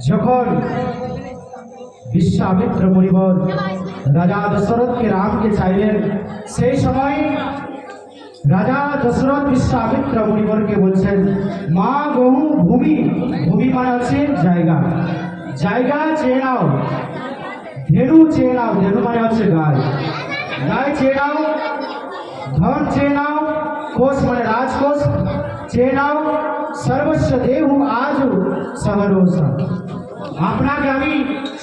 যখন বিশ্বামিত্র মুনিবর রাজা দশরথকে রামকে চাইলেন, সেই সময় রাজা দশরথ বিশ্বামিত্র মুনিবরকে বলছেন, মা বহু ভূমি, ভূমি মানে হচ্ছে জায়গা, জায়গা চেয়ে নাও, ধেনু চেয়ে নাও, ধেনু মানে হচ্ছে গায়, গায় চেয়ে নাও, ধন চেয়ে নাও, কোষ মানে রাজকোষ চেয়ে নাও, সর্বস্ব দেহু আজ সহরোষা, আপনাকে আমি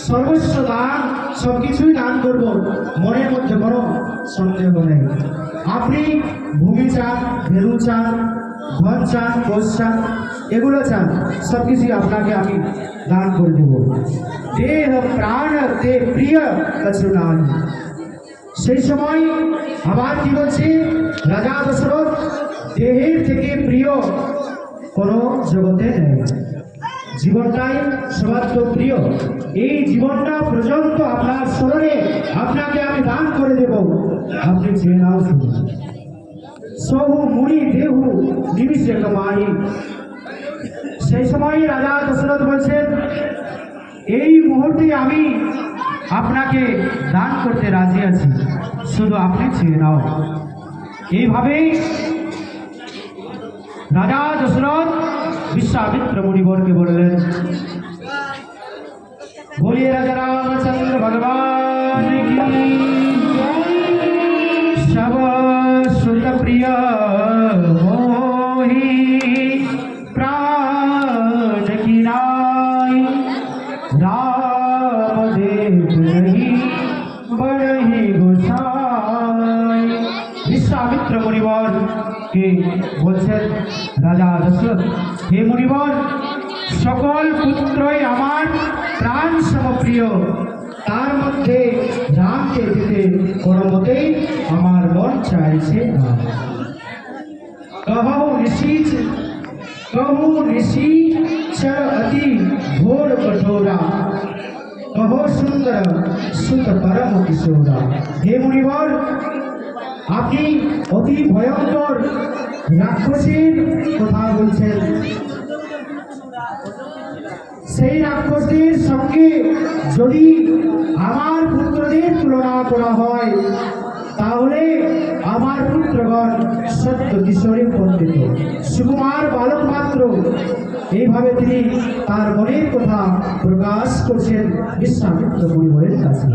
সর্বস্ব দান, সবকিছুই দান করব, মনের মধ্যে কোনো সন্দেহ নেই। আপনি ভূমি চান, ধেনু চান, ধন চান, কোষ চান, এগুলো চান, সবকিছুই আপনাকে আমি দান করে দেব। দেহ প্রাণ তে প্রিয় কছু নাই। সেই সময় আবার কি বলছে রাজা দশরথ, দেহের থেকে প্রিয় কোনো জগতে নেই, জীবনটাই সবার তো প্রিয়, এই জীবনটা পর্যন্ত আপনার স্মরণে আপনাকে আমি দান করে দেব, আপনি চেয়ে নাও শুধু। সহু মুনি দেহু নিমিষে কমাই। সেই সময় রাজা দশরথ বলছেন, এই মুহূর্তে আমি আপনাকে দান করতে রাজি আছি, শুধু আপনি চেয়ে নাও। এইভাবেই রাজা দশরথ বিশ্বামিত্র মুনিবরকে বললেন। बोलिए राजा रामचंद्र भगवान की। सब सुत प्रिय मोहि प्राण की नाई, राम देव नहीं बड़ही गोसाई। বিশ্বামিত্র মুনিবর কে বলছেন রাজা দশরথ, হে মুনিবর, সকল পুত্রই আমার প্রাণ সমপ্রিয়, তার মধ্যে রামকে দিতে কোনো মতেই আমার মন চাইছে না। कहु निशीचर अति घोर कठोरा, कहो सुंदर सुत परम किशोरा। हे मुनिवर, আপনি অতি ভয়ঙ্কর রাক্ষসীর কথা বলছেন, সেই রাক্ষসীর সঙ্গে যদি আমার পুত্রদের তুলনা করা হয়, তাহলে আমার পুত্রগণ সত্য কিশোরী পণ্ডিত, সুকুমার বালক মাত্র। এইভাবে তিনি তার মনের কথা প্রকাশ করছেন বিশ্বামিত্র মুনিবরের কাছে।